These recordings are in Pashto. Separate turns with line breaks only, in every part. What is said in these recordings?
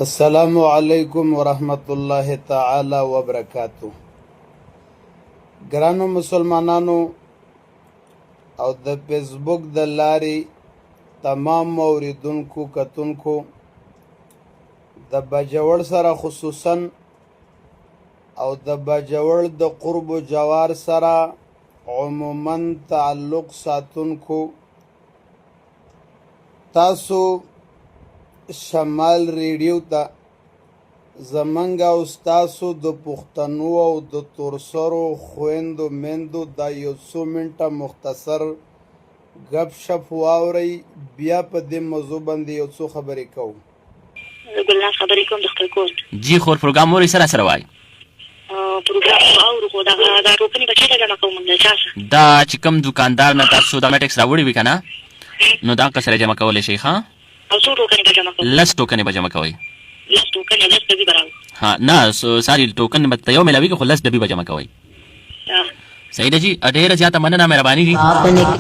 السلام علیکم ورحمت الله تعالی وبرکاتو. ګرانو مسلمانانو او د فیسبوک د لارې تمام اوریدونکو کتونکو د بجوړ سره خصوصا او د بجوړ د قرب و جوار سره عموما تعلق ساتونکو تاسو شمال ریډیو ته زمنګ او ستاسو د پښتنو او د تورسرو خويندو میندو د یو څو منټه مختصر غب شپ واوري. بیا په دې موضوع باندې یو څو خبرې کوو.
ګلناز خبرې کوم د خپل کور
جی خور پروګرام موري سره وای
پروګرام او خو دا ټوکنې بچی ته جمع کوم نه چاسه
دا چې کوم دکاندار نه تاسو دا میټکس راوړي وی کنه نو دا که سره جمع کولای شي ښا
او څو ټوکنې به جمع کوم
لس ټوکنې به جمع کوي
لس ټوکنې لس دبي براو
ها نه ساري ټوکن به یو ملاوي خو لس دبي به جمع کوي. صحیح ده جی ډیره زیاته مننه مهرباني دي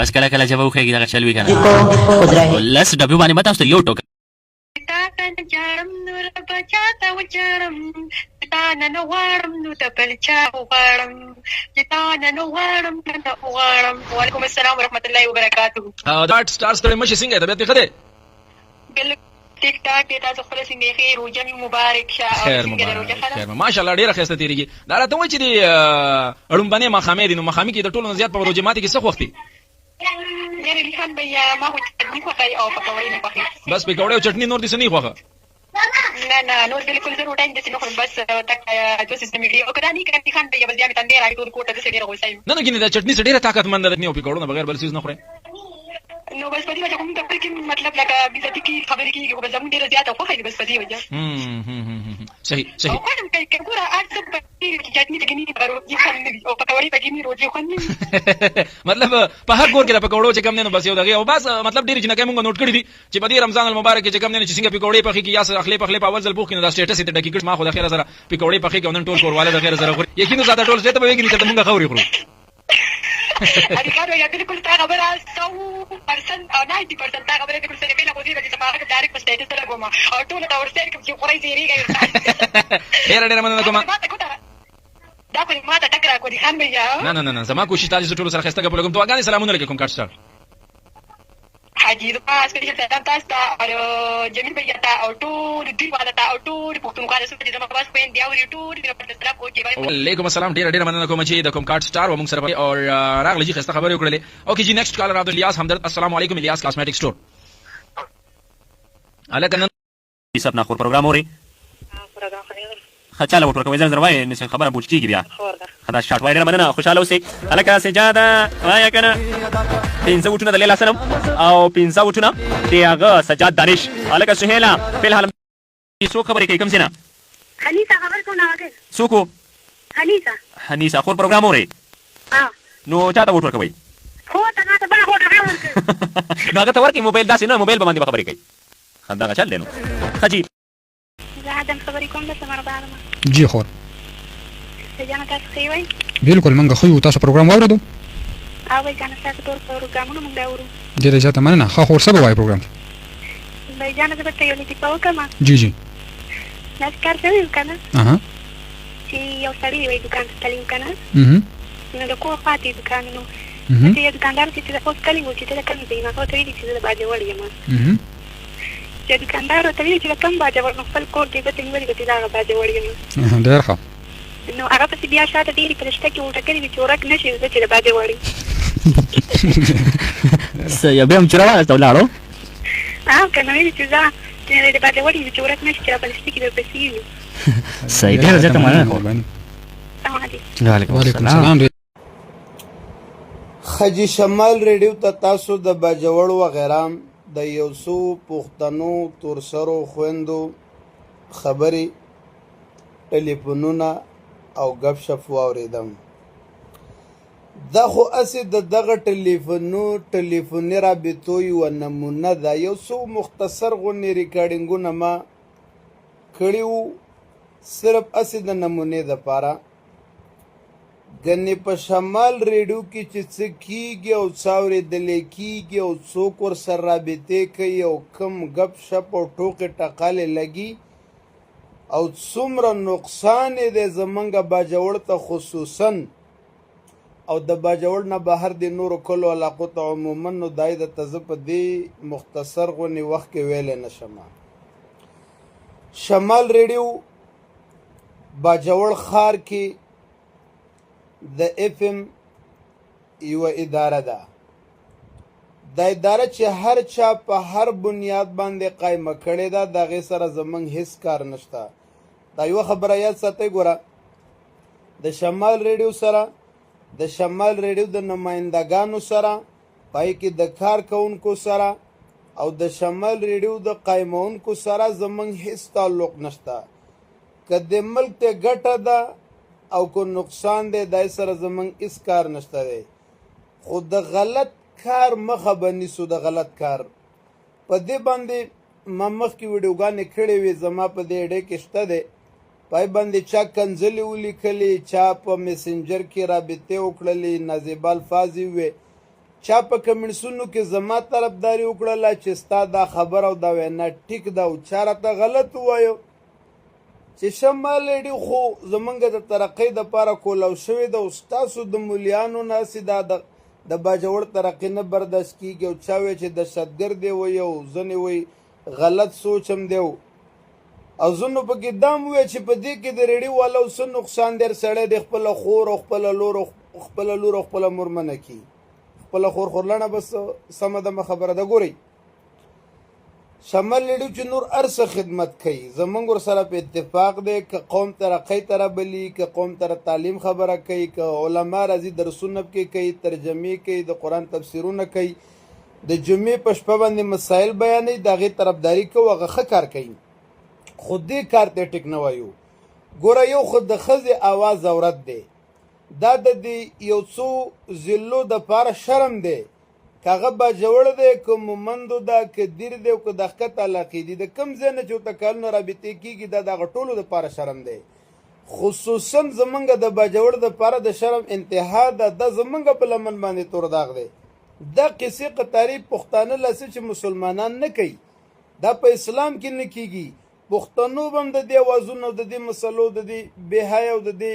بس کله کله جواب خوږي دا چل وی کنه لس دبي باندې مته تاسو یو ټوکن
جارم نور بچاته وجارم تانا نو غارم نو تبلچا غارم تانا نو غارم نو غارم. وعلیکم السلام ورحمت الله وبرکاته.
دا سٹارز کړي مشه څنګه طبيعت خده
بل ټیک ټاک ته تاسو خپل څنګه خیر او جمع مبارک شه او څنګه روزه
خیر ماشاءالله ډیره خسته تیریږي دا راته وای چې دی اړم باندې مخامې دي نو مخامې کې د ټولو زیات په روزه ماتي کې څه وختي
یعنی لخان بیا ما هو چټنی خوخای او پکوړې نه پخې
بس پکوړې او چټنی نور دي څه نه خوخه
نه نور بالکل ضرور ټایم د څه نو بس تک جو سیستم کې او کدا نه کړي خان بیا بس بیا مې تندې راځي ټول کوټه د سړي راوځي
نه نه ګینه دا چټنی ډیره طاقت مند ده نه پکوړو نه بغیر بل څه نه خوري
نو بس په دې وجه کوم د خپل کې مطلب لکه بیزتی کی خبرې کیږي خو زموږ ډیره زیاته خو خېږي بس په دې وجه
صحیح
او کوم کې ګوره اته په دې کې چټنی ته کې نه پرو دي خان نه او پکوړې ته کې نه روزي خو نه
مطلب په هر ګور کې پکوړو چې کم نه بس یو دغه او بس مطلب ډیر چې نه کوم نوٹ کړی دي چې په دې رمضان المبارک کې کم نه چې څنګه پکوړې پخې کې یا اخلي په اول ځل بوخ کې دا سټیټس ته دقیقه ما خو د خیر سره پکوړې پخې کې ونن ټول کورواله د خیر سره خوري یقینا زیاته ټول څه ته وایي چې موږ خوري خورو
اډیکارو یا بالکل تا خبره 100% 90% تا خبره بالکل سره پیله کوي چې په هغه ډایرکټ سټیټس سره کوم او ټول دا ورسره کوم چې خوري زیریږي
ډیر مننه کوم
دا په ما ته ټکر راکړي خان بیا
نه زما کوشش تاسو ټول سره خسته کوم ته وګانې سلامونه علیکم کارت سٹار
حاجی پاس کې سلام تاسو ته او جمیل بیا ته او ټول دی والا ته او ټول پښتونخوا له سپېډ زما پاس پین دی او ټول دې په تاسو کوی
وعلیکم السلام ډیر مننه کوم چې د کوم کارت سٹار و موږ سره او راغلی چې خسته خبرې وکړلې اوکې جی نیکسٹ کالر عبد الیاس همدرد السلام علیکم الیاس کاسمیټک سٹور الکه
سب نه خور پروګرام اوري خچاله وټور کوي زر وای نه خبره بوج کیږي بیا خدا شاټ وای نه مننه خوشاله اوسې الکه سجاده وای کنه پنځه وټونه د لیلا سلام او پنځه وټونه دی هغه سجاد دانش الکه سهیلا په حال څو خبرې کوي کوم څه نه
حنیفه خبر کو نه راغی
څوک حنیفه خور پروګرام اوري نو چاته وټور کوي
خو ته نه ته بل وټور کوي
نو هغه ته ورکی موبایل داسې نه موبایل باندې خبرې کوي خندا چل دینو خجی
زه خبرې کوم د سمر بعد
جی خور
سجانه تاسو ښه وای
بالکل منګه خو تاسو پروګرام واوریدو
او جانه تاسو ټول پروګرامونه موږ دا ورو
ډیره زیاته مننه خور سبا وای پروګرام
به جانه زه ته یو لیک پاوکم
جی
ناس کار کوي کنه چې یو سړی وي دکان ته تللی کنه نو د کوه پاتې دکان نو چې یو دکاندار چې اوس کلی و چې ته کلی دی ما ته ویل چې د باندې وړي ما چې دکاندار ته ویل چې کوم باندې ورنه خپل کور کې به ته ویل چې دا باندې وړي ما
ډیر ښه
نو هغه په بیا شاته ډیری پرشته کې وټه کړی چې ورک نشي چې د باندې وړي
سیا به هم چرواله ته ولاړو
کنه ویل چې دا د باندې وړي چې ورک نشي چې په لسته کې به پسیږي
صحیح ده زه ته مننه کوم وعلیکم السلام.
خجی شمال ریډیو ته تاسو د بجوړ و غیره د یو څو پښتنو تورسرو خويندو خبرې ټلیفونونه او غب شپ واوریدم. دا خو اسې د دغه ټلیفوني رابطو یو نمونه ده. یو څو مختصر غونې ریکارډینګونه ما کړي وو صرف اسې د نمونې دپاره. ګنې په شمال ریډیو کې چې څه کیږي او څه اورېدلی کیږي او څوک ورسره رابطې کوي او کوم ګپ شپ او ټوکې ټقالې لګي او څومره نقصان دی زمونږ باجوړ ته خصوصا او د باجوړ نه بهر د نورو کلو علاقو ته عموما نو دای د ته زه په دې مختصر غونې وخت کې ویلی نشم. شمال ریډیو باجوړ ښار کې د FM یوه اداره ده. دا اداره چې هر چا په هر بنیاد باندې قایمه کړې ده د هغې سره زموږ هیڅ کار نشته. دا یوه خبره یاد ساتئ. ګوره د شمال ریډیو سره د شمال ریډیو د نمایندګانو سره پای کې د کار کوونکو سره او د شمال ریډیو د قایمونکو سره زموږ هیڅ تعلق نشته. که د ملک ته ګټه ده او که نقصان دی دای سره زموږ هیڅ کار نشته دی. خو د غلط کار مخه به نیسو. د غلط کار په دې باندې ما مخکې ویډیوګانې کړې وې زما په دې اډې کې شته دی. پای باندې چا کنځلې ولیکلې، چا په میسنجر کې رابطې وکړلې، نازیبه الفاظ یې وې، چا په کمنټسونو کې زما طرفداري وکړله چې ستا دا خبره او دا وینا ټیک ده او چا راته غلط ووایو چې شمال ریډیو خو زمونږ د ترقۍ دپاره کولاو شوې ده او ستاسو د مولیانو نه هسې دا د باجوړ ترقي نه برداشت کېږي او چا وایي چې دهشتګرد دی وایي او ځینې وایي غلط سوچ هم دی او ځینو پکې دا هم ووایي چې په دې کې د ریډیو والاو څه نقصان دی. سړی د خپله خور او خپله لور او خپله مور منه کي. خپله خور خورلنه بس سمه دمه خبره ده. ګورئ شمال ریډیو چې نور هر څه خدمت کوي زمونږ ورسره په اتفاق دی. که قوم ترقۍ ته رابلي، که قوم ته تعلیم خبره کوي، که علما راځي درسونه پکې کوي، ترجمې کوي، د قرآن تفسیرونه کوي، د جمعې په شپه باندې مسایل بیانوي، د هغې طرفداري کوي، هغه ښه کار کوي. خو دې کار ته ټیک نه وایو. ګوره یو خو د ښځې اواز عورت دی. دا د دې یو څو ضلعو دپاره شرم دی. که هغه باجوړ دی، که مومندو ده، که دیر دی او که د ښکته علاقې دي، د کوم ځای نه چې ورته کلونه رابطې کېږي دا د هغه ټولو دپاره شرم دی. خصوصا زمونږ د باجوړ دپاره د شرم انتها ده. دا زمونږ په لمن باندې تور داغ دی. دا قصې قطاري پښتانه لاسې چې مسلمانان نه کوي، دا په اسلام کې نه کېږي. پښتنو به هم د دې اوازونو د دې مسلو د دې بېحیا او د دې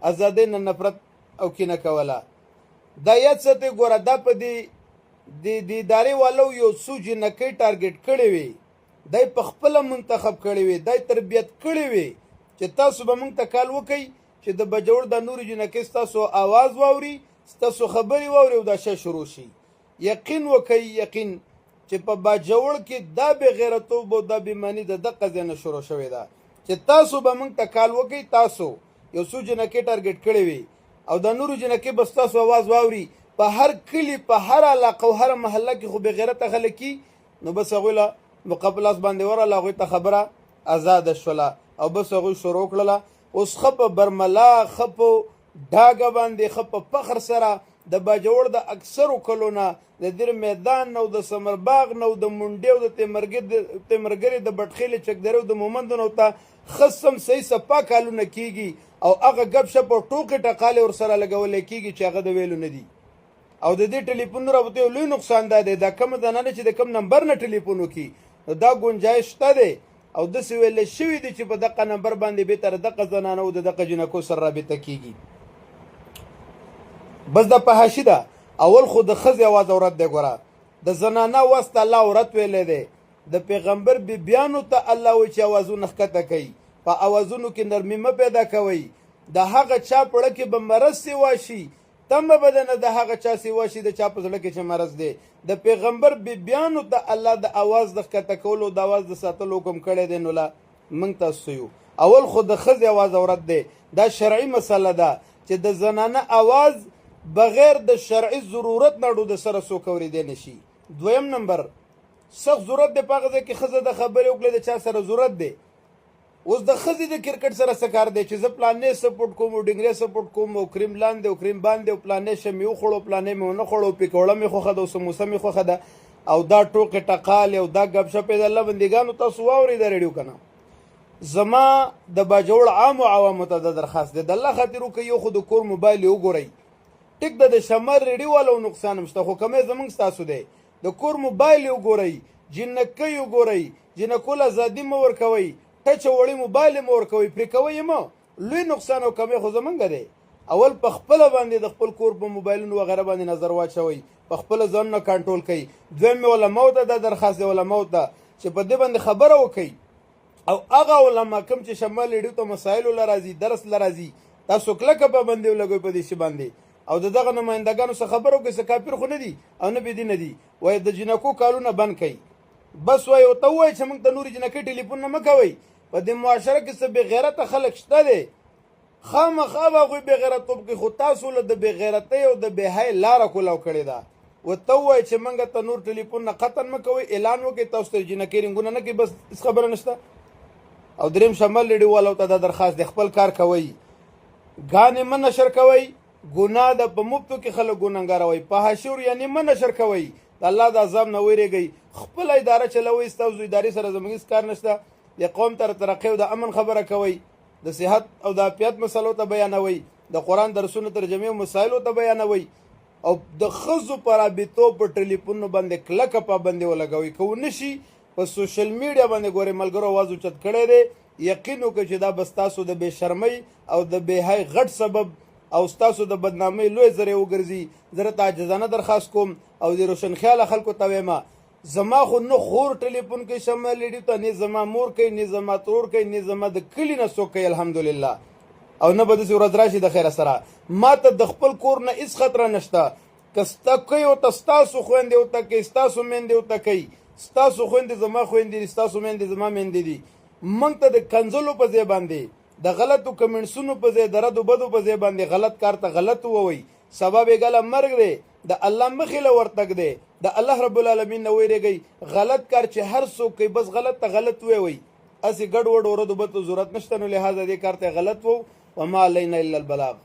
ازادۍ نه نفرت او کینه کوله. دا یاد ساتئ. ګوره دا په دې د ادارې والو یو څو جنکۍ ټارګېټ کړې وې، دی په خپله منتخب کړې وې، دی تربیت کړې وې چې تاسو به موږ ته کال وکئ چې د باجوړ دا نورې جنکۍ ستاسو آواز واوري، ستاسو خبرې واوري او دا شی شروع شي. یقین وکئ، یقین چې په باجوړ کې دا بې غیرتوب او دا بېماني د دغه ځای نه شروع شوې ده چې تاسو به موږ ته کال وکئ. تاسو یو څو جنکۍ ټارګېټ کړې وې او دا نورو جنکۍ به ستاسو آواز واوري. په هر کلي، په هر علاقه او هر محله کې خو بې غیرته خلک دي، نو بس هغوی له مقابلاس باندې ورغله، هغوی ته خبره ازاده شوله او بس هغوی شروع کړله. اوس ښه په برملا، ښه په ډاګه باندې، ښه په فخر سره د باجوړ د اکثرو کلو نه، د دیر میدان نه او د سمرباغ نه او د منډې او د تیمرګرې د بټخیلې چکدرې او د مومندو نه ورته ښه سم صحیح صفا کالونه کېږي او هغه ګپ شپ او ټوکې ټقالې ورسره لګولی کېږي چې هغه د ویلو نه دي. او د دې ټلیفون رابطې یو لوی نقصان دا دی، دا کومه زنانه چې د کوم نمبر نه ټلیفون وکړي دا ګنجایش شته دی او داسې ویلی شوي دي چې په دغه نمبر باندې بېتره دغه زنانه او د دغه جنکو سره رابطه کېږي. بس دا په حاشي ده. اول خو د ښځې اواز عورت دی. ګوره د زنانه اواز ته الله عورت ویلی دی. د پیغمبر بیبیانو ته الله وایي چې اوازونه ښکته کوي. په اوازونو کې نرمي مه پیدا کوئ. د هغه چا پړه کې به مرض سیوا شي، تمه به نه د هغه چا سیوا شي د چا په زړه کې چې مرض دی. د پیغمبر بیبیانو ته الله د اواز د ښکته کولو د اواز د ساتلو حکم کړی دی. نو لا موږ تاسو یو اول خو د ښځې اواز عورت دی. دا شرعي مسله ده چې د زنانه اواز بغیر د شرعي ضرورت نه ډو د سره څوک اورېدی نه شي. دویم نمبر سخت ضرورت دی په هغه ځای کې ښځه د خبرې وکړې د چا سره ضرورت دی. اوس د ښځې د کرکټ سره څه کار دی چې زه پلانې سپورټ کوم او ډنګرې سپورټ کوم او کریم لاندې او کریم باندې او پلانې شه مې وخوړو پلانې مې ونه خوړو پکوړه مې خوښه ده او سموسه مې خوښه ده او دا ټوکې ټقالې او دا ګپ شپې د الله بندګانو تاسو واورئ دا ریډیو که نه. زما د باجوړ عامو عوامو ته د درخواست دی د الله خاطر وکړئ یو خو د کور موبایل یې وګورئ. ټیک ده د شمال ریډیو والو نقصان هم شته خو کمی زموږ ستاسو دی. د کور موبایل یې وګورئ، جنکۍ وګورئ، جنکو له ازادي مه ورکوئ، ټچ وړي موبایل یې مور کوئ پرې کوئ یې مه لوی نقصان او کمی خو زمونږ دی اول په خپله باندې د خپل کور په موبایلونو وغیره باندې نظر واچوئ په خپله ځانونه کنټرول کوئ دویم مې علماو ته دا درخواست دی علماو ته چې په دې باندې خبره وکئ او هغه علما کوم چې شمال ریډیو ته مسایلو له راځي درس له راځي تاسو کلکه پابندي ولګوئ په دې شي باندې او د دغه نمایندګانو څخه خبره وکړئ څه کافر خو نه دي او نه بېدینه دي وایي د جنکو کالونه بند کوي بس وایي ورته ووایي چې موږ ته نورې جنکۍ ټلیفون نه مه کوئ په دې معاشره کې څه بېغیرته خلک شته دی خامخا به هغوی بېغیرتوب کوي خو تاسو له د بېغیرتۍ او د بېحۍ لاره کولاو کړې ده ورته ووایي چې موږ ته نور ټلیفون نه قطن مه کوئ اعلان وکړئ تاسو ته جنکۍ رنګونه نه کوي بس هېڅ خبره نشته او دریم شمال ریډیو والو ته دا درخواست دی خپل کار کوئ ګانې مه نشر کوئ ګناه ده په مفتو کې خلک ګنهګاروئ په حشور یعنې مه نشر کوئ د الله د عذاب نه ویرېږئ خپله اداره چلوئ ستاسو ادارې سره زموږ هېڅ کار نشته د قوم ته ترقۍ او د امن خبره کوئ د صحت او د عافیت مسلو ته بیانوئ د قرآن درسونو ترجمې او مسایلو ته بیانوئ او د ښځو په رابطو په ټلیفونو باندې کلکه پابندي ولګوئ که ونه شي په سوشل میډیا باندې ګورئ ملګرو اواز اوچت کړی دی یقین وکړئ چې دا به ستاسو د بې شرمۍ او د بېحۍ غټ سبب او ستاسو د بدنامۍ لوی ذریعه وګرځي زه راته عاجزانه درخواست کوم او د روشنخیاله خلکو ته وایم زما خو نه خور ټلیفون کوي شمال ریډیو ته نه زما مور کوي نه زما ترور کوي نه زما د کلي نه څوک کوي الحمدلله او نه به داسې ورځ راشي د خیره سره ما ته د خپل کور نه هېڅ خطره نشته که ستا کوي ورته ستاسو خویندې ورته کوي ستاسو میندې ورته کوي ستاسو خویندې زما خویندې دي ستاسو میندې زما میندې دي موږ ته د کنځلو په ځای باندې د غلطو کمنټسونو په ځای د ردو بدو په ځای باندې غلط کار ته غلط ووایي سبا بېګله مرګ دی د الله مخې له ورتګ دی د الله رب العالمین نه ویرېږئ غلط کار چې هر څوک کوي بس غلط ته غلط ووایي هسې ګډ وډ ورو د بدو ضرورت نشته نو لحاظه دې کار ته غلط وو وما علینا الا البلاغ